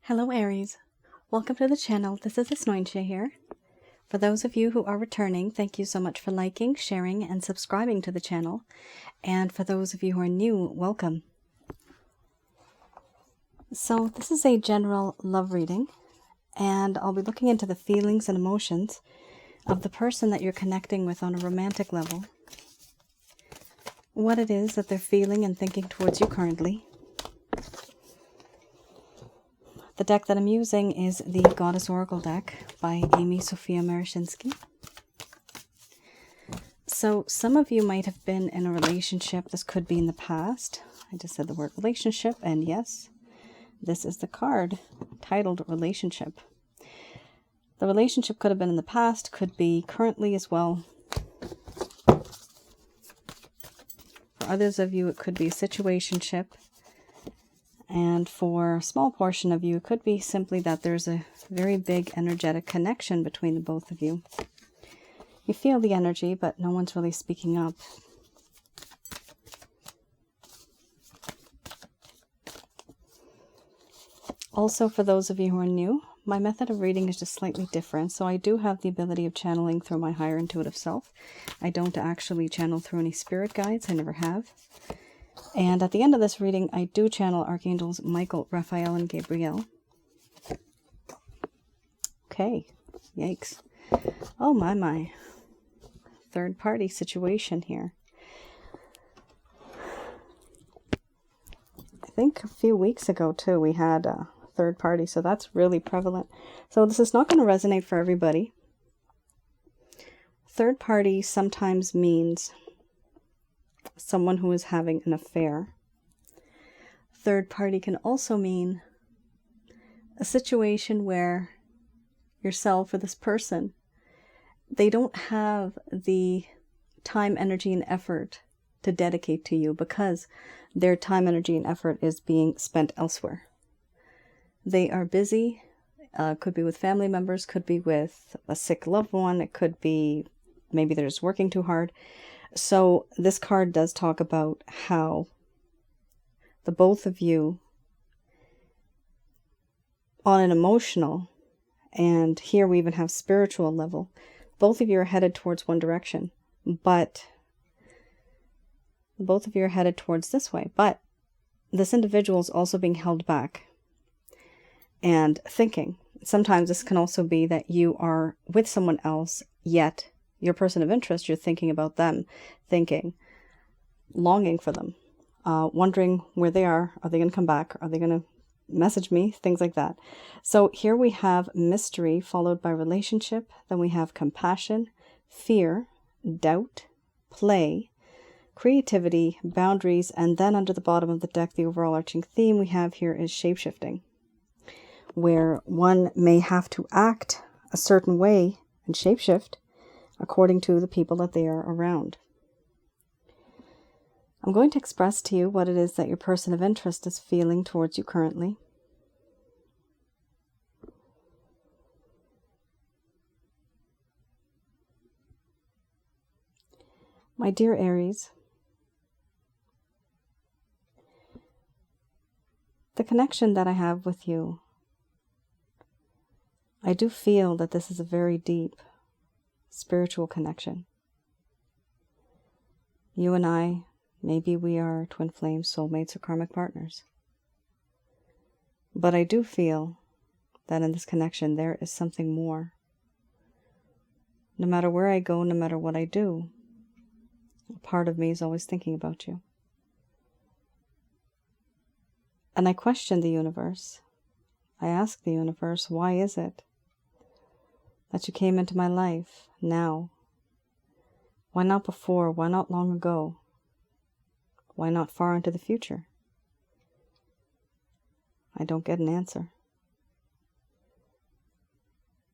Hello Aries, welcome to the channel. This is Asnointia here. For those of you who are returning, thank you so much for liking, sharing, and subscribing to the channel. And for those of you who are new, welcome. So this is a general love reading, and I'll be looking into the feelings and emotions of the person that you're connecting with on a romantic level. What it is that they're feeling and thinking towards you currently. The deck that I'm using is the Goddess Oracle deck by Amy Sophia Marashinsky. So some of you might have been in a relationship. This could be in the past. I just said the word relationship, and yes, this is the card titled Relationship. The relationship could have been in the past, could be currently as well. For others of you, it could be a situationship. And for a small portion of you, it could be simply that there's a very big energetic connection between the both of you. You feel the energy, but no one's really speaking up. Also, for those of you who are new, my method of reading is just slightly different. So I do have the ability of channeling through my higher intuitive self. I don't actually channel through any spirit guides. I never have. And at the end of this reading, I do channel Archangels Michael, Raphael, and Gabriel. Okay, yikes. Oh my. Third party situation here. I think a few weeks ago too, we had a third party, so that's really prevalent. So this is not going to resonate for everybody. Third party sometimes means someone who is having an affair. Third party can also mean a situation where yourself or this person, they don't have the time, energy, and effort to dedicate to you because their time, energy, and effort is being spent elsewhere. They are busy. Could be with family members, could be with a sick loved one. It could be maybe they're just working too hard. So this card does talk about how the both of you, on an emotional, and here we even have spiritual level, both of you are headed towards one direction, but both of you are headed towards this way. But this individual is also being held back and thinking. Sometimes this can also be that you are with someone else, yet your person of interest, you're thinking about them, thinking, longing for them, wondering where they are. Are they going to come back? Are they going to message me? Things like that. So here we have mystery followed by relationship. Then we have compassion, fear, doubt, play, creativity, boundaries. And then under the bottom of the deck, the overall arching theme we have here is shapeshifting, where one may have to act a certain way and shapeshift according to the people that they are around. I'm going to express to you what it is that your person of interest is feeling towards you currently. My dear Aries, the connection that I have with you, I do feel that this is a very deep spiritual connection. You and I, maybe we are twin flames, soulmates, or karmic partners. But I do feel that in this connection there is something more. No matter where I go, no matter what I do, a part of me is always thinking about you. And I question the universe. I ask the universe, why is it that you came into my life now? Why not before? Why not long ago? Why not far into the future? I don't get an answer.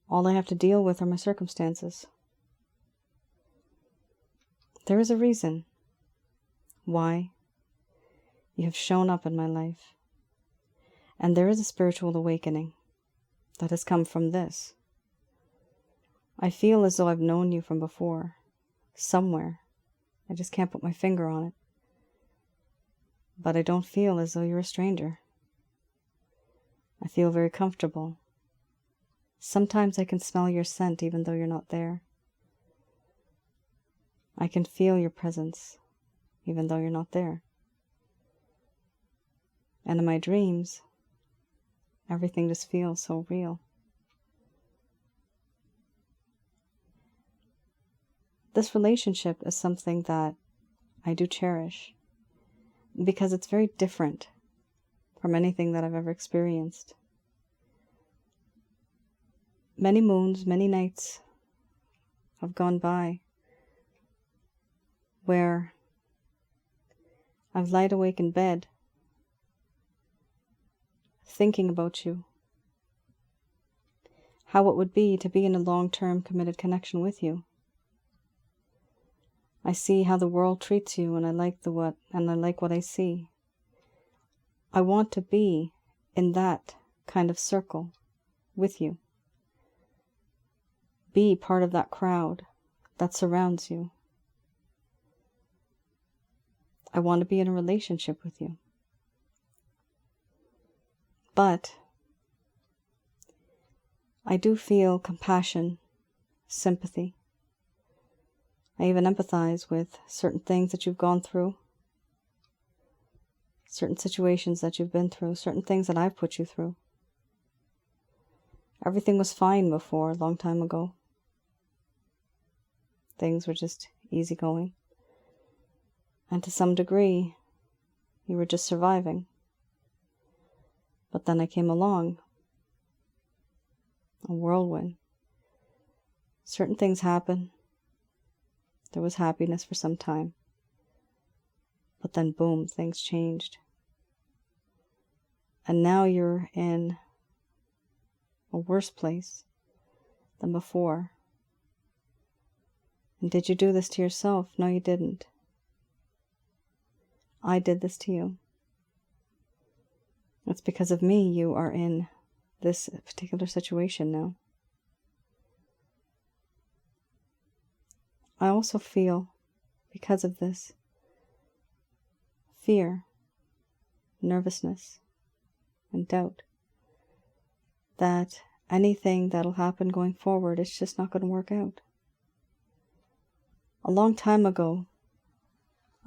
All I have to deal with are my circumstances. There is a reason why you have shown up in my life. And there is a spiritual awakening that has come from this. I feel as though I've known you from before, somewhere. I just can't put my finger on it. But I don't feel as though you're a stranger. I feel very comfortable. Sometimes I can smell your scent even though you're not there. I can feel your presence even though you're not there. And in my dreams, everything just feels so real. This relationship is something that I do cherish because it's very different from anything that I've ever experienced. Many moons, many nights have gone by where I've lied awake in bed thinking about you, how it would be to be in a long-term committed connection with you. I see how the world treats you, and I like what I see. I want to be in that kind of circle with you. Be part of that crowd that surrounds you. I want to be in a relationship with you. But I do feel compassion, sympathy. I even empathize with certain things that you've gone through, certain situations that you've been through, certain things that I've put you through. Everything was fine before, a long time ago. Things were just easygoing. And to some degree, you were just surviving. But then I came along, a whirlwind. Certain things happen. There was happiness for some time. But then boom, things changed. And now you're in a worse place than before. And did you do this to yourself? No, you didn't. I did this to you. It's because of me you are in this particular situation now. I also feel, because of this, fear, nervousness, and doubt that anything that'll happen going forward is just not going to work out. A long time ago,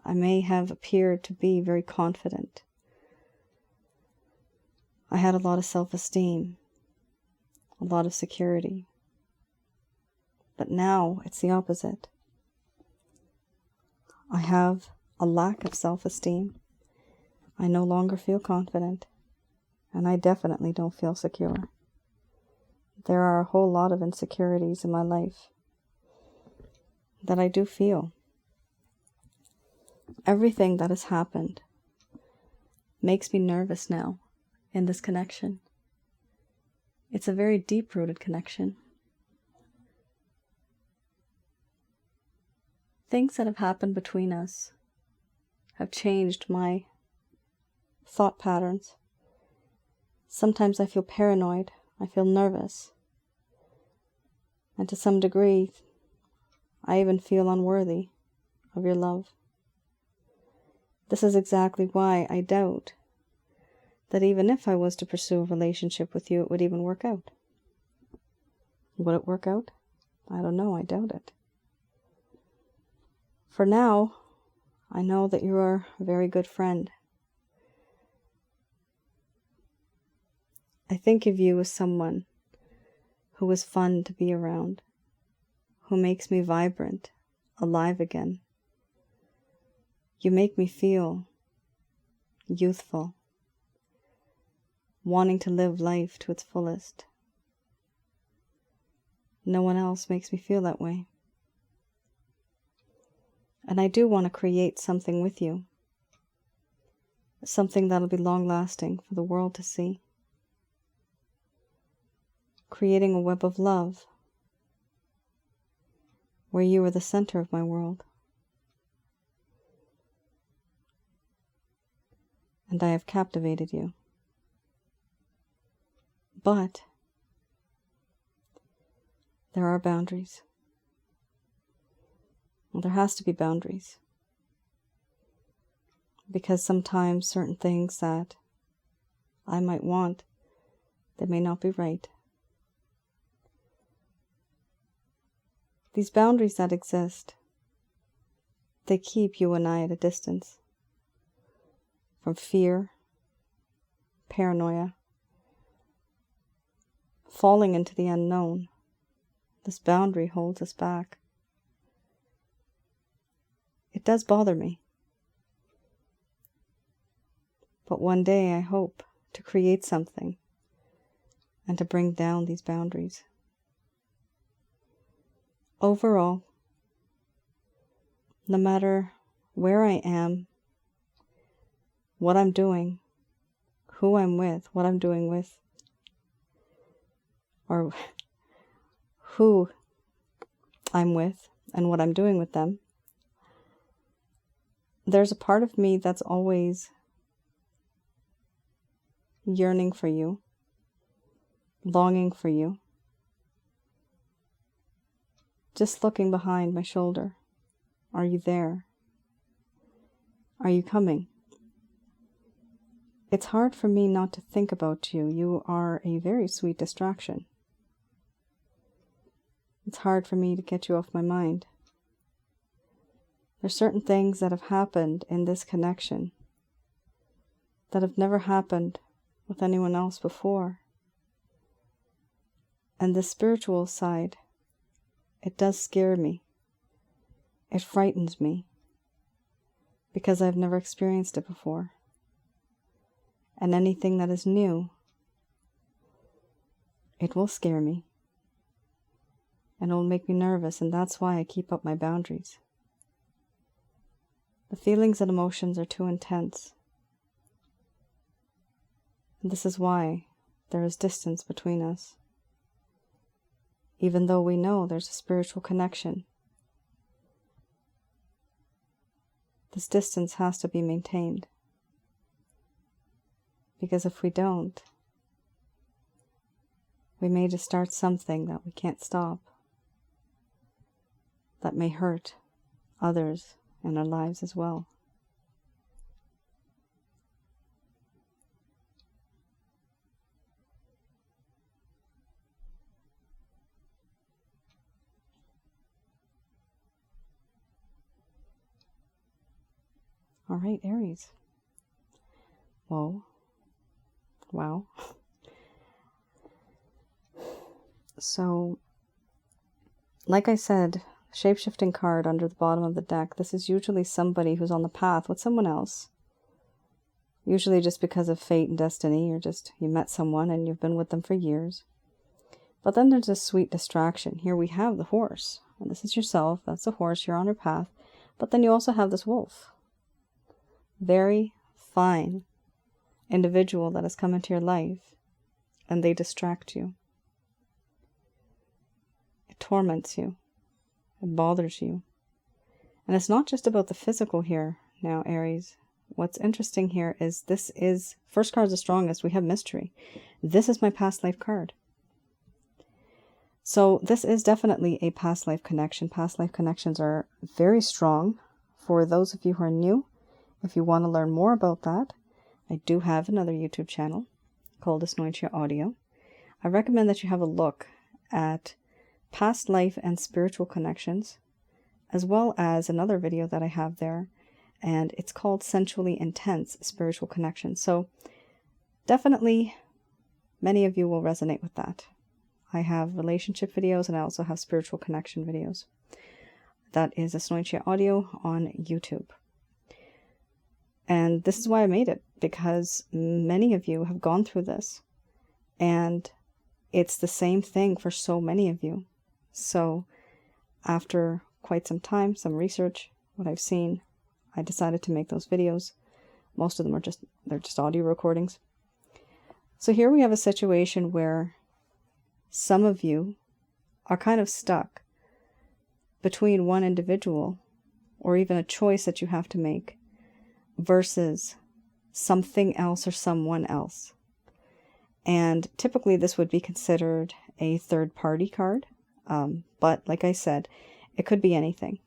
I may have appeared to be very confident. I had a lot of self-esteem, a lot of security. But now it's the opposite. I have a lack of self-esteem. I no longer feel confident, and I definitely don't feel secure. There are a whole lot of insecurities in my life that I do feel. Everything that has happened makes me nervous now in this connection. It's a very deep-rooted connection. Things that have happened between us have changed my thought patterns. Sometimes I feel paranoid. I feel nervous. And to some degree, I even feel unworthy of your love. This is exactly why I doubt that even if I was to pursue a relationship with you, it would even work out. Would it work out? I don't know. I doubt it. For now, I know that you are a very good friend. I think of you as someone who is fun to be around, who makes me vibrant, alive again. You make me feel youthful, wanting to live life to its fullest. No one else makes me feel that way. And I do want to create something with you, something that'll be long-lasting for the world to see. Creating a web of love where you are the center of my world. And I have captivated you. But there are boundaries. Well, there has to be boundaries. Because sometimes certain things that I might want They may not be right. These boundaries that exist, they keep you and I at a distance from fear, paranoia, falling into the unknown. This boundary holds us back. It does bother me. But one day I hope to create something and to bring down these boundaries. Overall, no matter where I am, what I'm doing, who I'm with, what I'm doing with, or who I'm with and what I'm doing with them, there's a part of me that's always yearning for you, longing for you, just looking behind my shoulder. Are you there? Are you coming? It's hard for me not to think about you. You are a very sweet distraction. It's hard for me to get you off my mind. There's certain things that have happened in this connection that have never happened with anyone else before. And the spiritual side, it does scare me. It frightens me because I've never experienced it before. And anything that is new, it will scare me. And it will make me nervous, and that's why I keep up my boundaries. The feelings and emotions are too intense. And this is why there is distance between us. Even though we know there's a spiritual connection, this distance has to be maintained. Because if we don't, we may just start something that we can't stop, that may hurt others in our lives as well. All right, Aries. Whoa. Wow. So, like I said, shape-shifting card under the bottom of the deck. This is usually somebody who's on the path with someone else. Usually just because of fate and destiny, or just you met someone and you've been with them for years. But then there's this sweet distraction. Here we have the horse. And this is yourself. That's the horse. You're on your path. But then you also have this wolf. Very fine individual that has come into your life, and they distract you. It torments you. It bothers you. And it's not just about the physical here now, Aries. What's interesting here is this is, first card's the strongest. We have mystery. This is my past life card. So this is definitely a past life connection. Past life connections are very strong. For those of you who are new, if you want to learn more about that, I do have another YouTube channel called Asnointia Audio. I recommend that you have a look at past life and spiritual connections, as well as another video that I have there, and it's called Sensually Intense Spiritual Connections. So definitely many of you will resonate with that. I have relationship videos and I also have spiritual connection videos. That is Asnointia Audio on YouTube. And this is why I made it, because many of you have gone through this. And it's the same thing for so many of you. So after quite some time, some research, what I've seen, I decided to make those videos. Most of them are they're just audio recordings. So here we have a situation where some of you are kind of stuck between one individual, or even a choice that you have to make, versus something else or someone else. And typically this would be considered a third party card. But like I said, it could be anything.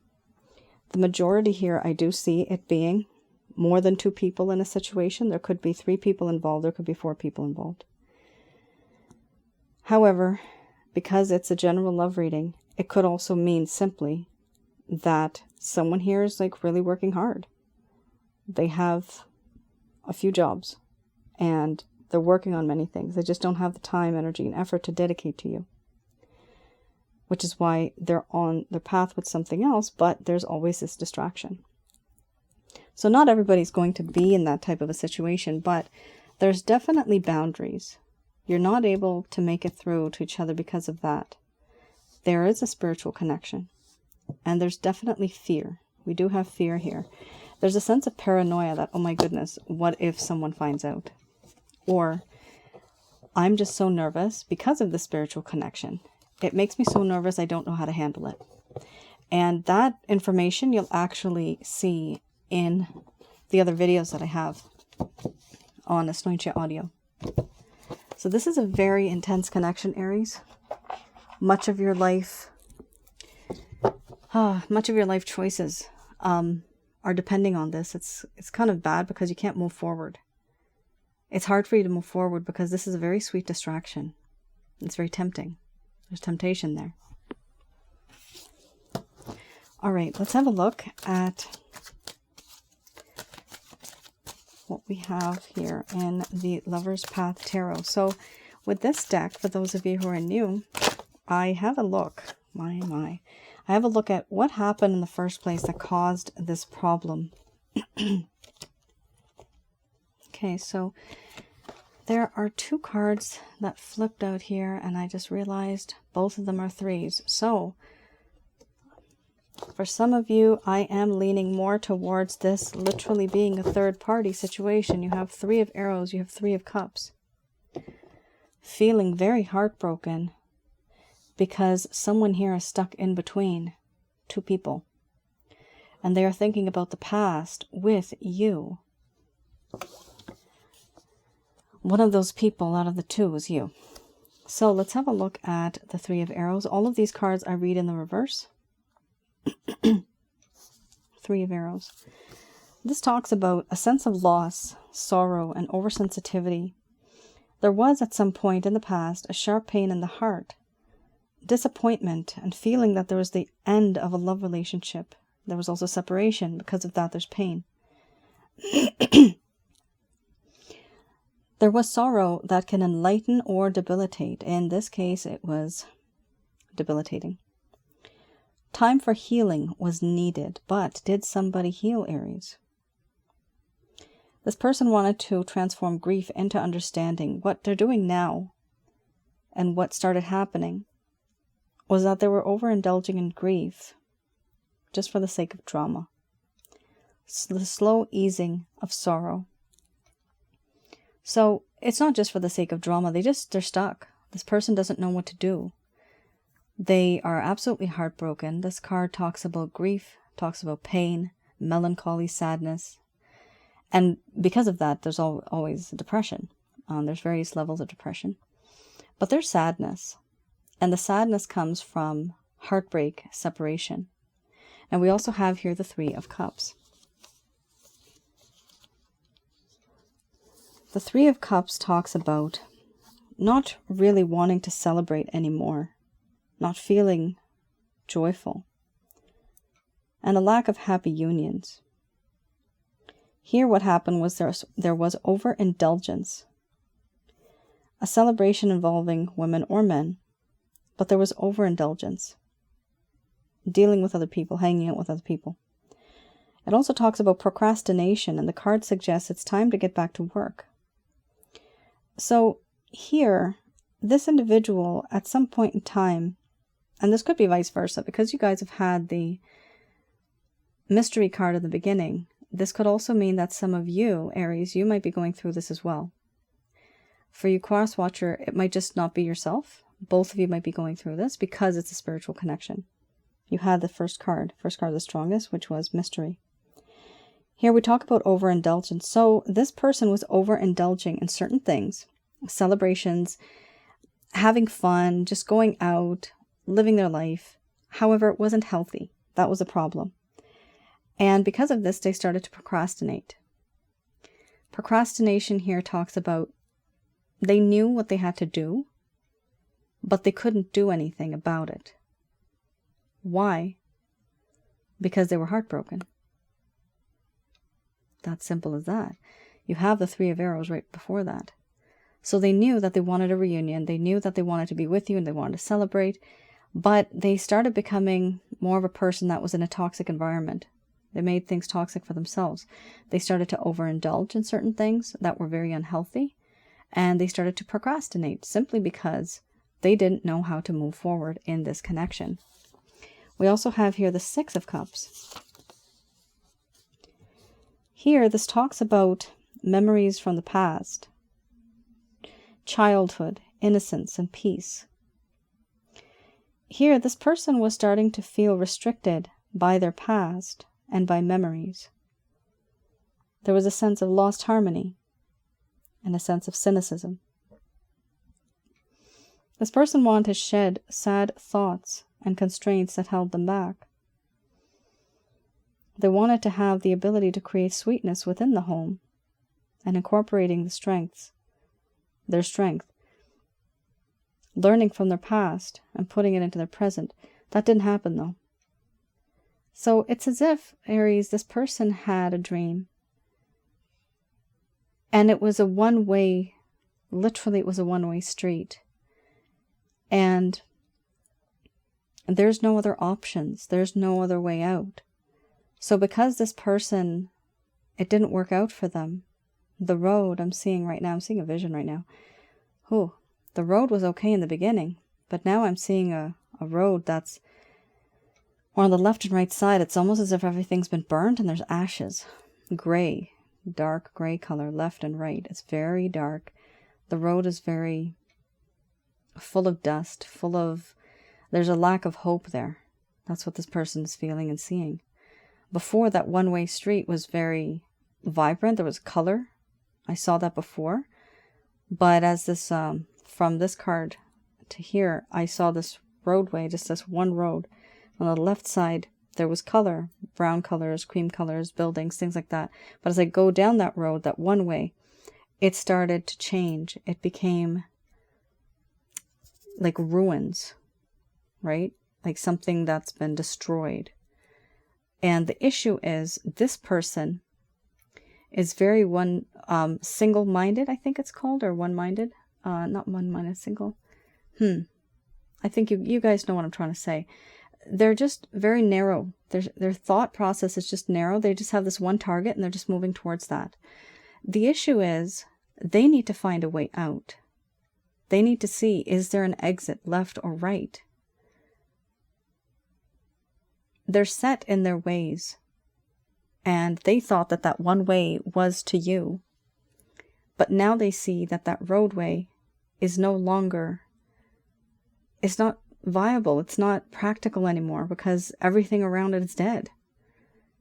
The majority here, I do see it being more than two people in a situation. There could be 3 people involved. There could be 4 people involved. However, because it's a general love reading, it could also mean simply that someone here is like really working hard. They have a few jobs and they're working on many things. They just don't have the time, energy, and effort to dedicate to you, which is why they're on their path with something else, but there's always this distraction. So not everybody's going to be in that type of a situation, but there's definitely boundaries. You're not able to make it through to each other because of that. There is a spiritual connection, and there's definitely fear. We do have fear here. There's a sense of paranoia that, oh my goodness, what if someone finds out? Or, I'm just so nervous because of the spiritual connection. It makes me so nervous I don't know how to handle it. And that information you'll actually see in the other videos that I have on Asnointia audio. So this is a very intense connection, Aries. Much of your life choices are depending on this. It's kind of bad because you can't move forward. It's hard for you to move forward because this is a very sweet distraction. It's very tempting. There's temptation there. All right, let's have a look at what we have here in the Lover's Path Tarot. So with this deck, for those of you who are new, I have a look. I have a look at what happened in the first place that caused this problem. Okay, so there are two cards that flipped out here, and I just realized both of them are threes. So for some of you, I am leaning more towards this literally being a third party situation. You have Three of Arrows, you have Three of Cups. Feeling very heartbroken because someone here is stuck in between two people. And they are thinking about the past with you. One of those people out of the two is you. So let's have a look at the Three of Arrows. All of these cards I read in the reverse. Three of Arrows. This talks about a sense of loss, sorrow, and oversensitivity. There was at some point in the past a sharp pain in the heart, disappointment, and feeling that there was the end of a love relationship. There was also separation. Because of that, there's pain. There was sorrow that can enlighten or debilitate. In this case, it was debilitating. Time for healing was needed, but did somebody heal, Aries? This person wanted to transform grief into understanding. What they're doing now and what started happening was that they were overindulging in grief just for the sake of drama. The slow easing of sorrow. So it's not just for the sake of drama. They're stuck. This person doesn't know what to do. They are absolutely heartbroken. This card talks about grief, talks about pain, melancholy, sadness. And because of that, there's always depression. There's various levels of depression. But there's sadness. And the sadness comes from heartbreak, separation. And we also have here the Three of Cups. The Three of Cups talks about not really wanting to celebrate anymore, not feeling joyful, and a lack of happy unions. Here what happened was there was overindulgence, a celebration involving women or men, but there was overindulgence, dealing with other people, hanging out with other people. It also talks about procrastination, and the card suggests it's time to get back to work. So here, this individual at some point in time, and this could be vice versa, because you guys have had the mystery card in the beginning, this could also mean that some of you, Aries, you might be going through this as well. For you cross-watcher, it might just not be yourself. Both of you might be going through this because it's a spiritual connection. You had the first card the strongest, which was mystery. Here we talk about overindulgence. So this person was overindulging in certain things, celebrations, having fun, just going out, living their life. However, it wasn't healthy. That was a problem. And because of this, they started to procrastinate. Procrastination here talks about they knew what they had to do, but they couldn't do anything about it. Why? Because they were heartbroken. That's simple as that. You have the Three of Arrows right before that. So they knew that they wanted a reunion. They knew that they wanted to be with you and they wanted to celebrate. But they started becoming more of a person that was in a toxic environment. They made things toxic for themselves. They started to overindulge in certain things that were very unhealthy. And they started to procrastinate simply because they didn't know how to move forward in this connection. We also have here the Six of Cups. Here, this talks about memories from the past, childhood, innocence, and peace. Here, this person was starting to feel restricted by their past and by memories. There was a sense of lost harmony and a sense of cynicism. This person wanted to shed sad thoughts and constraints that held them back. They wanted to have the ability to create sweetness within the home and incorporating the strengths, their strength, learning from their past and putting it into their present. That didn't happen though. So it's as if, Aries, this person had a dream. And it was a one-way, literally it was a one-way street. And there's no other options. There's no other way out. So because this person, it didn't work out for them, the road I'm seeing right now, I'm seeing a vision right now. Oh, the road was okay in the beginning, but now I'm seeing a road that's, or on the left and right side, it's almost as if everything's been burned and there's ashes. Gray, dark gray color, left and right. It's very dark. The road is very full of dust, there's a lack of hope there. That's what this person is feeling and seeing. Before, that one-way street was very vibrant. There was color. I saw that before. But as this, from this card to here, I saw this roadway, just this one road. On the left side, there was color, brown colors, cream colors, buildings, things like that. But as I go down that road, that one way, it started to change. It became like ruins, right? Like something that's been destroyed. And the issue is this person is very single-minded, I think it's called, or one-minded. Not one-minded, single. I think you guys know what I'm trying to say. They're just very narrow. Their thought process is just narrow. They just have this one target and they're just moving towards that. The issue is they need to find a way out. They need to see, is there an exit left or right? They're set in their ways. And they thought that that one way was to you. But now they see that that roadway is no longer, it's not viable. It's not practical anymore because everything around it is dead.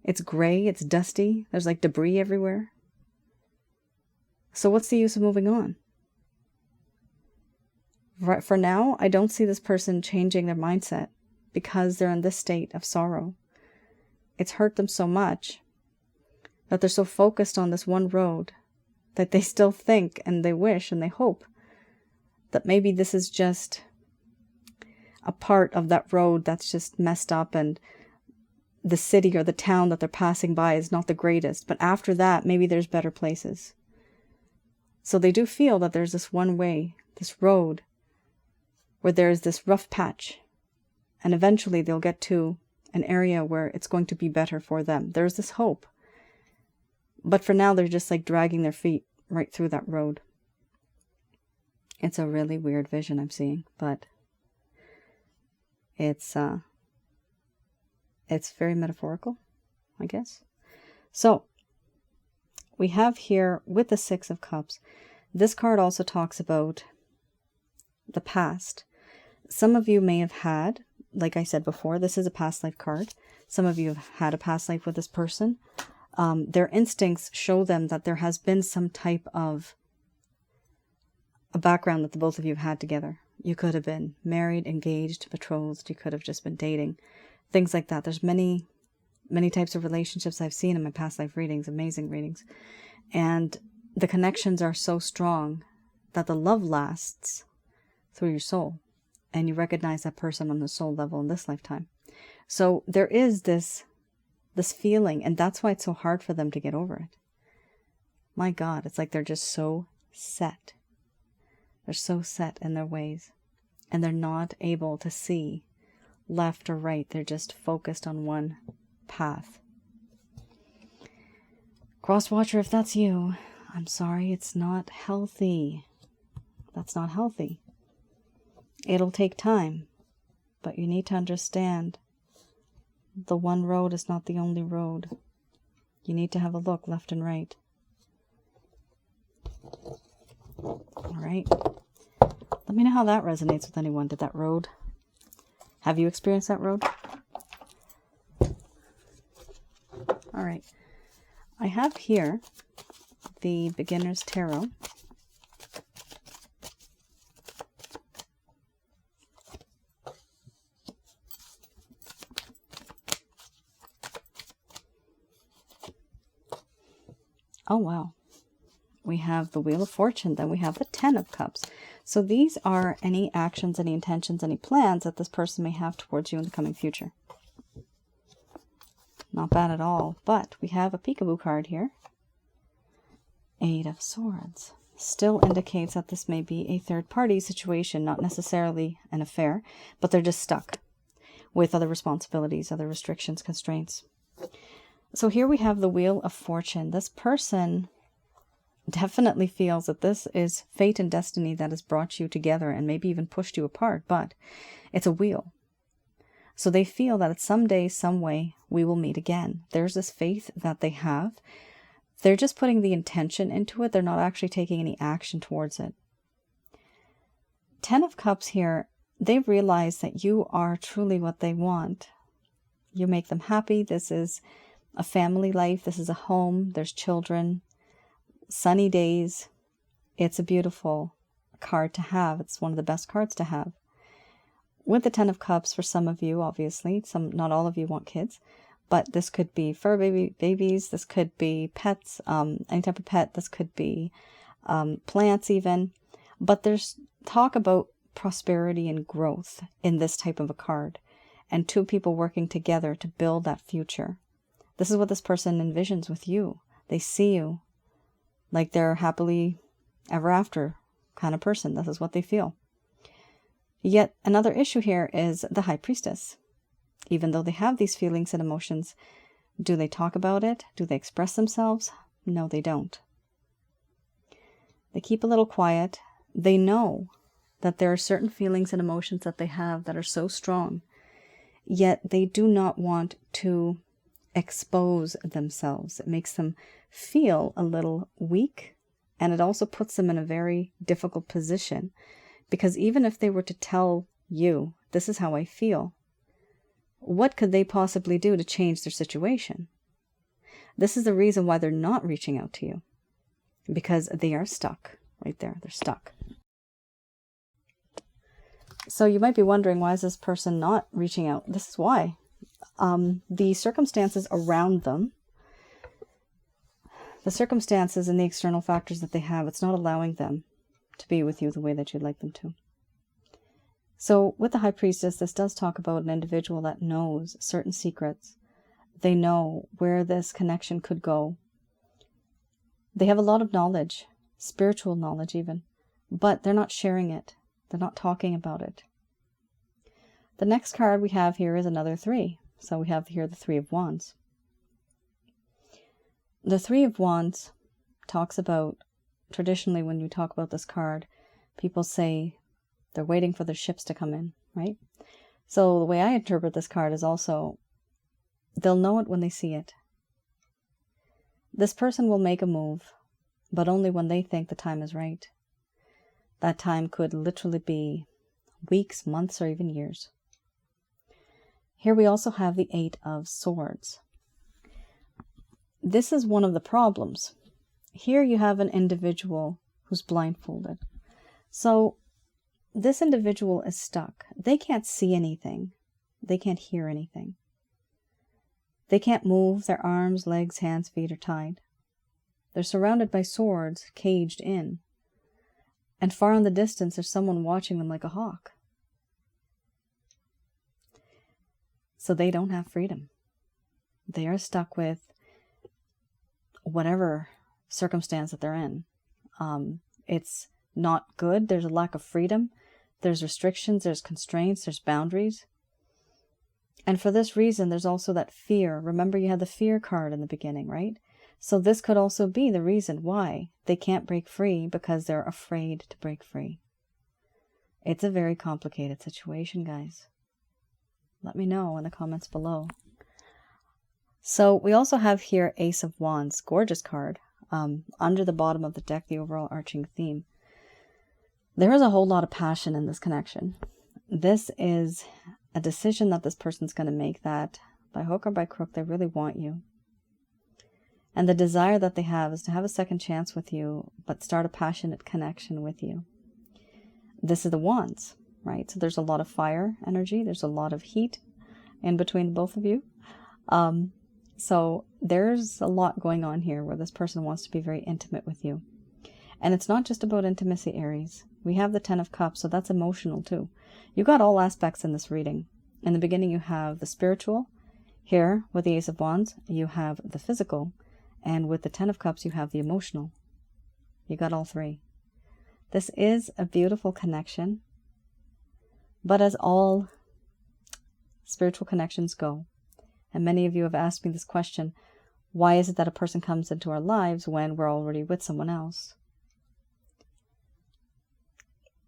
It's gray, it's dusty, there's like debris everywhere. So what's the use of moving on? Right, for now, I don't see this person changing their mindset because they're in this state of sorrow. It's hurt them so much that they're so focused on this one road that they still think and they wish and they hope that maybe this is just a part of that road that's just messed up and the city or the town that they're passing by is not the greatest. But after that, maybe there's better places. So they do feel that there's this one way, this road, where there's this rough patch. And eventually they'll get to an area where it's going to be better for them. There's this hope. But for now, they're just like dragging their feet right through that road. It's a really weird vision I'm seeing, but it's very metaphorical, I guess. So we have here with the Six of Cups, this card also talks about the past. Some of you may have had, like I said before, this is a past life card. Some of you have had a past life with this person. Their instincts show them that there has been some type of a background that the both of you have had together. You could have been married, engaged, betrothed. You could have just been dating. Things like that. There's many types of relationships I've seen in my past life readings, amazing readings. And the connections are so strong that the love lasts through your soul. and you recognize that person on the soul level in this lifetime. So there is this feeling, and that's why it's so hard for them to get over it. My God, it's like they're just so set. They're so set in their ways, and they're not able to see left or right. They're just focused on one path. Cross watcher, if that's you, I'm sorry, it's not healthy. That's not healthy. It'll take time, but you need to understand the one road is not the only road. You need to have a look left and right. All right. Let me know how that resonates with anyone. Did that road? Have you experienced that road? All right. I have here the Beginner's Tarot. Oh, wow. We have the Wheel of Fortune, then we have the Ten of Cups. So these are any actions, any intentions, any plans that this person may have towards you in the coming future. Not bad at all, but we have a peekaboo card here. Eight of Swords. Still indicates that this may be a third-party situation, not necessarily an affair, but they're just stuck with other responsibilities, other restrictions, constraints. So here we have the Wheel of Fortune. This person definitely feels that this is fate and destiny that has brought you together and maybe even pushed you apart, but it's a wheel. So they feel that it's someday, some way, we will meet again. There's this faith that they have. They're just putting the intention into it. They're not actually taking any action towards it. Ten of Cups here, they realize that you are truly what they want. You make them happy. This is a family life. This is a home. There's children. Sunny days. It's a beautiful card to have. It's one of the best cards to have. With the Ten of Cups, for some of you, obviously, not all of you want kids, but this could be fur babies, this could be pets, any type of pet, this could be plants even, but there's talk about prosperity and growth in this type of a card, and two people working together to build that future. This is what this person envisions with you. They see you like they're happily ever after kind of person. This is what they feel. Yet another issue here is the High Priestess. Even though they have these feelings and emotions, do they talk about it? Do they express themselves? No, they don't. They keep a little quiet. They know that there are certain feelings and emotions that they have that are so strong, yet they do not want to expose themselves. It makes them feel a little weak, and it also puts them in a very difficult position. Because even if they were to tell you, this is how I feel, what could they possibly do to change their situation? This is the reason why they're not reaching out to you. Because they are stuck right there. They're stuck. So you might be wondering, why is this person not reaching out? This is why. The circumstances around them, the circumstances and the external factors that they have, it's not allowing them to be with you the way that you'd like them to. So with the High Priestess, this does talk about an individual that knows certain secrets. They know where this connection could go. They have a lot of knowledge, spiritual knowledge even, but they're not sharing it. They're not talking about it. The next card we have here is another 3. So we have here the 3 of Wands. The 3 of Wands talks about, traditionally when you talk about this card, people say they're waiting for the ships to come in, right? So the way I interpret this card is also, they'll know it when they see it. This person will make a move, but only when they think the time is right. That time could literally be weeks, months, or even years. Here we also have the 8 of Swords. This is one of the problems. Here you have an individual who's blindfolded. So this individual is stuck. They can't see anything. They can't hear anything. They can't move. Their arms, legs, hands, feet are tied. They're surrounded by swords, caged in. And far in the distance, there's someone watching them like a hawk. So they don't have freedom. They are stuck with whatever circumstance that they're in. It's not good. There's a lack of freedom. There's restrictions, there's constraints, there's boundaries. And for this reason, there's also that fear. Remember, you had the fear card in the beginning, right? So this could also be the reason why they can't break free, because they're afraid to break free. It's a very complicated situation, guys. Let me know in the comments below. So we also have here Ace of Wands, gorgeous card. Under the bottom of the deck, the overall arching theme. There is a whole lot of passion in this connection. This is a decision that this person's going to make that by hook or by crook, they really want you. And the desire that they have is to have a second chance with you, but start a passionate connection with you. This is the Wands, right? So there's a lot of fire energy. There's a lot of heat in between both of you. So there's a lot going on here where this person wants to be very intimate with you. And it's not just about intimacy, Aries. We have the Ten of Cups, so that's emotional too. You got all aspects in this reading. In the beginning, you have the spiritual. Here, with the Ace of Wands, you have the physical. And with the Ten of Cups, you have the emotional. You got all three. This is a beautiful connection. But as all spiritual connections go, and many of you have asked me this question, why is it that a person comes into our lives when we're already with someone else?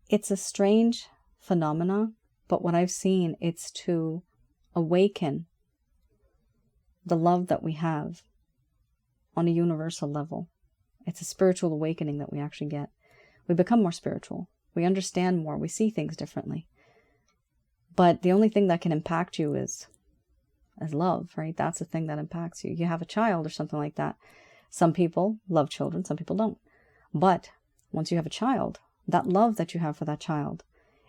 It's a strange phenomena, but what I've seen, it's to awaken the love that we have on a universal level. It's a spiritual awakening that we actually get. We become more spiritual. We understand more. We see things differently. But the only thing that can impact you is love, right? That's the thing that impacts you. You have a child or something like that. Some people love children, some people don't. But once you have a child, that love that you have for that child,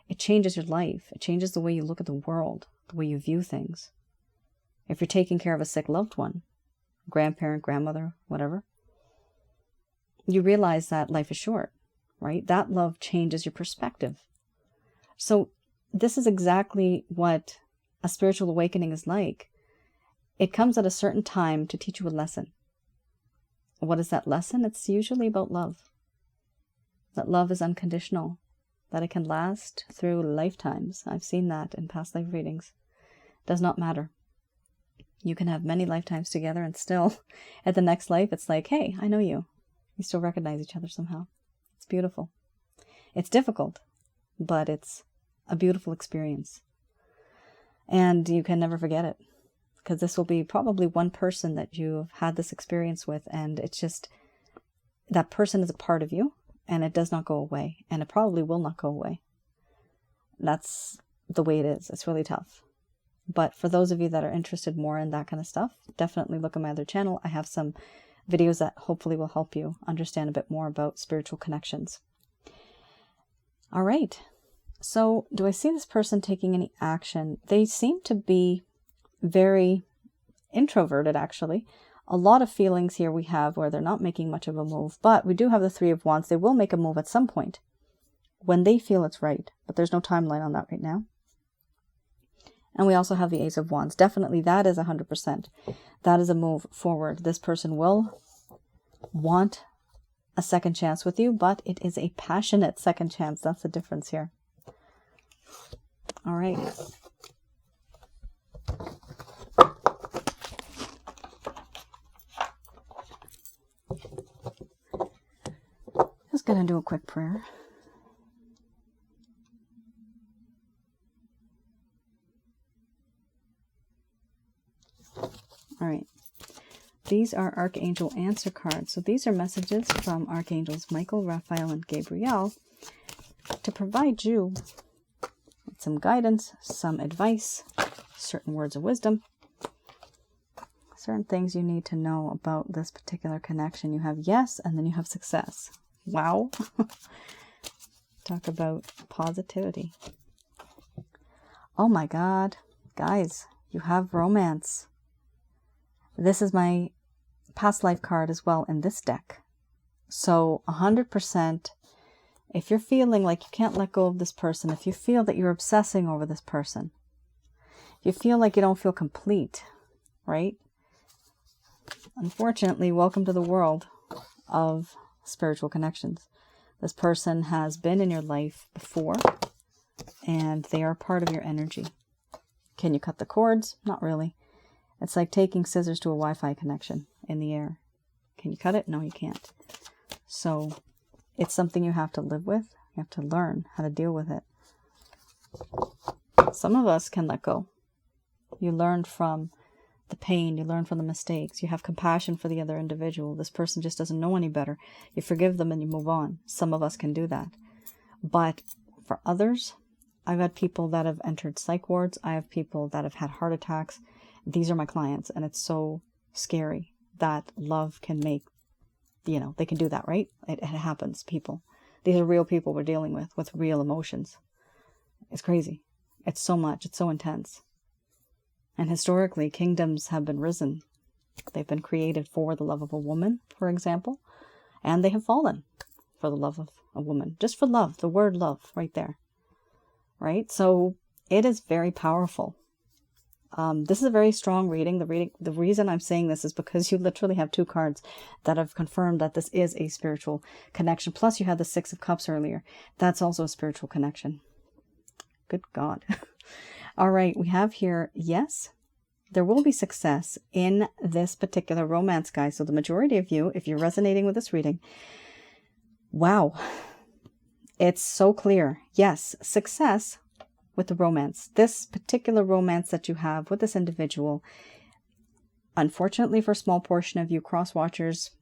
it changes your life. It changes the way you look at the world, the way you view things. If you're taking care of a sick loved one, grandparent, grandmother, whatever, you realize that life is short, right? That love changes your perspective. So this is exactly what a spiritual awakening is like. It comes at a certain time to teach you a lesson. What is that lesson? It's usually about love. That love is unconditional, that it can last through lifetimes. I've seen that in past life readings. Does not matter. You can have many lifetimes together and still at the next life, it's like, hey, I know you. You still recognize each other somehow. It's beautiful. It's difficult, but it's a beautiful experience. And you can never forget it, because this will be probably one person that you've had this experience with, and it's just, that person is a part of you, and it does not go away, and it probably will not go away. That's the way it is. It's really tough. But for those of you that are interested more in that kind of stuff, definitely look at my other channel. I have some videos that hopefully will help you understand a bit more about spiritual connections. All right. So do I see this person taking any action? They seem to be very introverted, actually. A lot of feelings here we have where they're not making much of a move, but we do have the Three of Wands. They will make a move at some point when they feel it's right, but there's no timeline on that right now. And we also have the Ace of Wands. Definitely that is 100%. That is a move forward. This person will want a second chance with you, but it is a passionate second chance. That's the difference here. All right. Just going to do a quick prayer. All right. These are Archangel answer cards. So these are messages from Archangels Michael, Raphael, and Gabriel to provide you with some guidance, some advice, certain words of wisdom, certain things you need to know about this particular connection. You have yes, and then you have success. Wow. Talk about positivity. Oh my God. Guys, you have romance. This is my past life card as well in this deck. So 100%, if you're feeling like you can't let go of this person, if you feel that you're obsessing over this person, you feel like you don't feel complete, right? Unfortunately, welcome to the world of spiritual connections. This person has been in your life before, and they are part of your energy. Can you cut the cords? Not really. It's like taking scissors to a Wi-Fi connection in the air. Can you cut it? No, you can't. So it's something you have to live with. You have to learn how to deal with it. Some of us can let go. You learn from the pain. You learn from the mistakes. You have compassion for the other individual. This person just doesn't know any better. You forgive them and you move on. Some of us can do that. But for others, I've had people that have entered psych wards. I have people that have had heart attacks. These are my clients, and it's so scary that love can make, they can do that, right? It happens, people. These are real people we're dealing with real emotions. It's crazy. It's so much. It's so intense. And historically, kingdoms have been risen. They've been created for the love of a woman, for example, and they have fallen for the love of a woman. Just for love, the word love right there, right? So it is very powerful. This is a very strong reading. The reason I'm saying this is because you literally have 2 cards that have confirmed that this is a spiritual connection. Plus you had the 6 of Cups earlier. That's also a spiritual connection. Good God. All right, we have here, yes, there will be success in this particular romance, guys. So the majority of you, if you're resonating with this reading, wow, it's so clear. Yes, success with the romance. This particular romance that you have with this individual, unfortunately for a small portion of you cross watchers,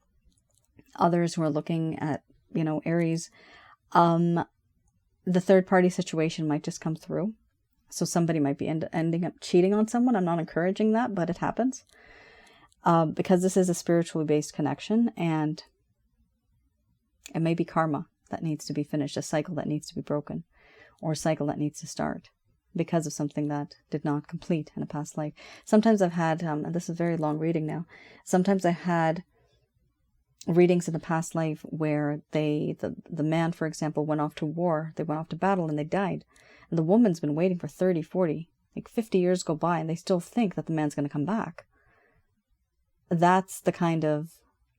others who are looking at, Aries, the third party situation might just come through. So somebody might be ending up cheating on someone. I'm not encouraging that, but it happens. Because this is a spiritually based connection, and it may be karma that needs to be finished, a cycle that needs to be broken, or a cycle that needs to start because of something that did not complete in a past life. Sometimes I've had, and this is a very long reading now, sometimes I had readings in the past life where the man, for example, went off to war, they went off to battle and they died. And the woman's been waiting for 30, 40, like 50 years go by, and they still think that the man's going to come back. That's the kind of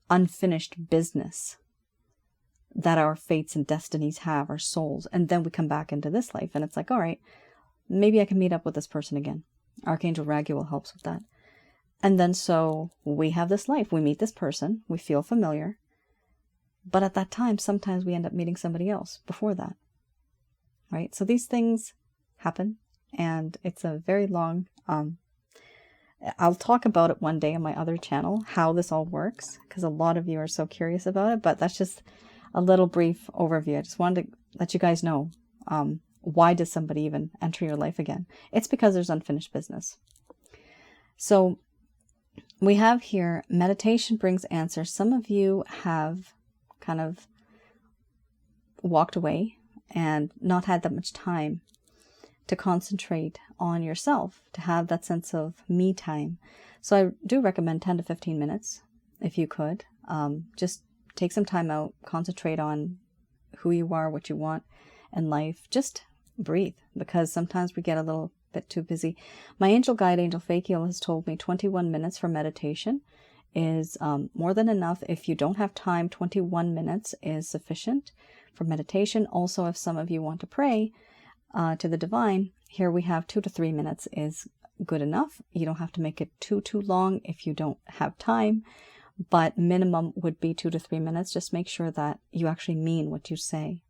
unfinished business that our fates and destinies have, our souls. And then we come back into this life, and it's like, all right, maybe I can meet up with this person again. Archangel Raguel helps with that. And then so we have this life. We meet this person. We feel familiar. But at that time, sometimes we end up meeting somebody else before that. Right? So these things happen, and it's a very long, I'll talk about it one day on my other channel, how this all works, because a lot of you are so curious about it, but that's just a little brief overview. I just wanted to let you guys know, why does somebody even enter your life again? It's because there's unfinished business. So we have here, meditation brings answers. Some of you have kind of walked away and not had that much time to concentrate on yourself, to have that sense of me time. So I do recommend 10 to 15 minutes, if you could. Just take some time out, concentrate on who you are, what you want in life. Just breathe, because sometimes we get a little bit too busy. My angel guide, Angel Fakiel, has told me 21 minutes for meditation is more than enough. If you don't have time, 21 minutes is sufficient for meditation. Also, if some of you want to pray to the divine, here we have 2 to 3 minutes is good enough. You don't have to make it too long if you don't have time, but minimum would be 2 to 3 minutes. Just make sure that you actually mean what you say.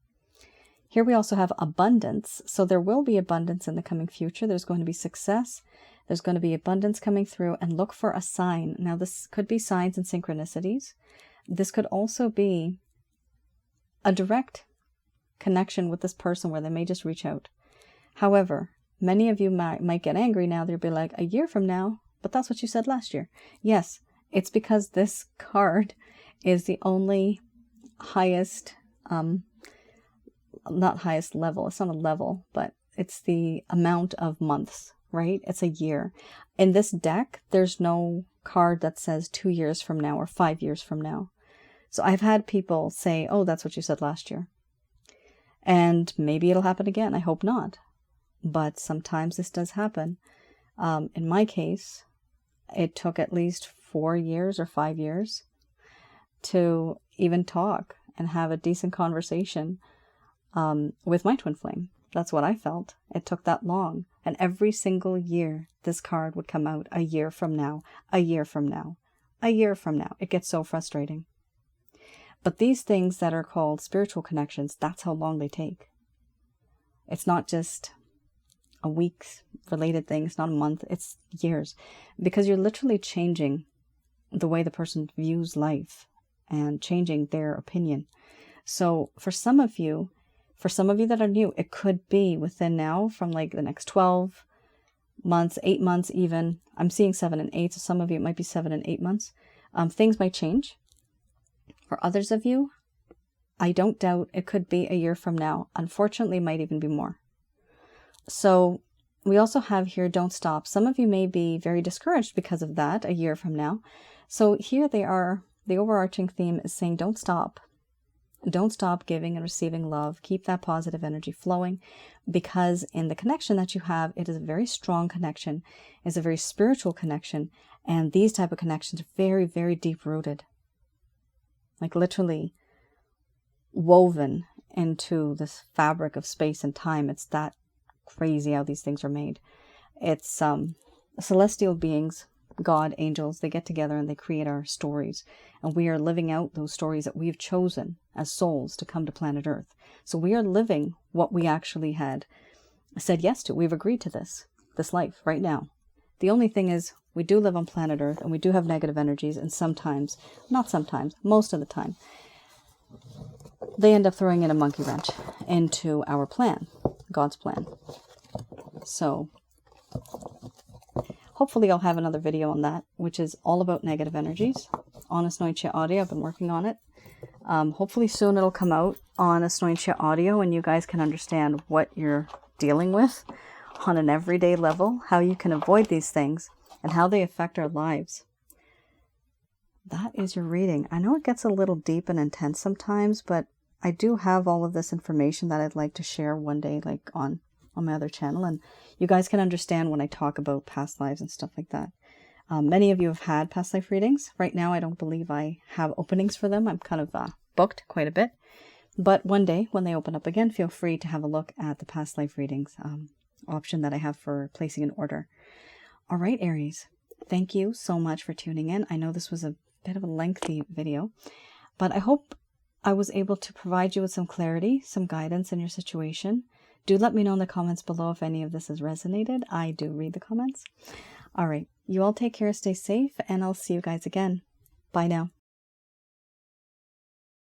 Here we also have abundance. So there will be abundance in the coming future. There's going to be success. There's going to be abundance coming through, and look for a sign. Now, this could be signs and synchronicities. This could also be a direct connection with this person where they may just reach out. However, many of you might get angry now. They'll be like, a year from now, but that's what you said last year. Yes, it's because this card is the only highest, not highest level. It's not a level, but it's the amount of months, right? It's a year. In this deck, there's no card that says 2 years from now or 5 years from now. So I've had people say, oh, that's what you said last year. And maybe it'll happen again. I hope not. But sometimes this does happen. In my case, it took at least 4 years or 5 years to even talk and have a decent conversation with my twin flame. That's what I felt. It took that long. And every single year, this card would come out a year from now, a year from now, a year from now. It gets so frustrating. But these things that are called spiritual connections, that's how long they take. It's not just a week's related thing. It's not a month. It's years. Because you're literally changing the way the person views life and changing their opinion. So for some of you that are new, it could be within now from like the next 12 months, 8 months even. I'm seeing 7 and 8. So some of you, it might be 7 and 8 months. Things might change. For others of you, I don't doubt it could be a year from now. Unfortunately, it might even be more. So we also have here, don't stop. Some of you may be very discouraged because of that a year from now. So here they are. The overarching theme is saying, don't stop. Don't stop giving and receiving love. Keep that positive energy flowing, because in the connection that you have, it is a very strong connection. It's a very spiritual connection. And these type of connections are very, very deep rooted. Like literally woven into this fabric of space and time. It's that crazy how these things are made. It's celestial beings, God, angels, they get together and they create our stories. And we are living out those stories that we've chosen as souls to come to planet Earth. So we are living what we actually had said yes to. We've agreed to this life right now. The only thing is, we do live on planet Earth and we do have negative energies, and sometimes, not sometimes, most of the time, they end up throwing in a monkey wrench into our plan, God's plan. So hopefully I'll have another video on that, which is all about negative energies on Asnointia audio. I've been working on it. Hopefully soon it'll come out on Asnointia audio and you guys can understand what you're dealing with on an everyday level, how you can avoid these things, and how they affect our lives. That is your reading. I know it gets a little deep and intense sometimes, but I do have all of this information that I'd like to share one day, like on my other channel, and you guys can understand when I talk about past lives and stuff like that. Many of you have had past life readings. Right now, I don't believe I have openings for them. I'm kind of booked quite a bit. But one day, when they open up again, feel free to have a look at the past life readings option that I have for placing an order. All right, Aries, thank you so much for tuning in. I know this was a bit of a lengthy video, but I hope I was able to provide you with some clarity, some guidance in your situation. Do let me know in the comments below if any of this has resonated. I do read the comments. All right, you all take care, stay safe, and I'll see you guys again. Bye now.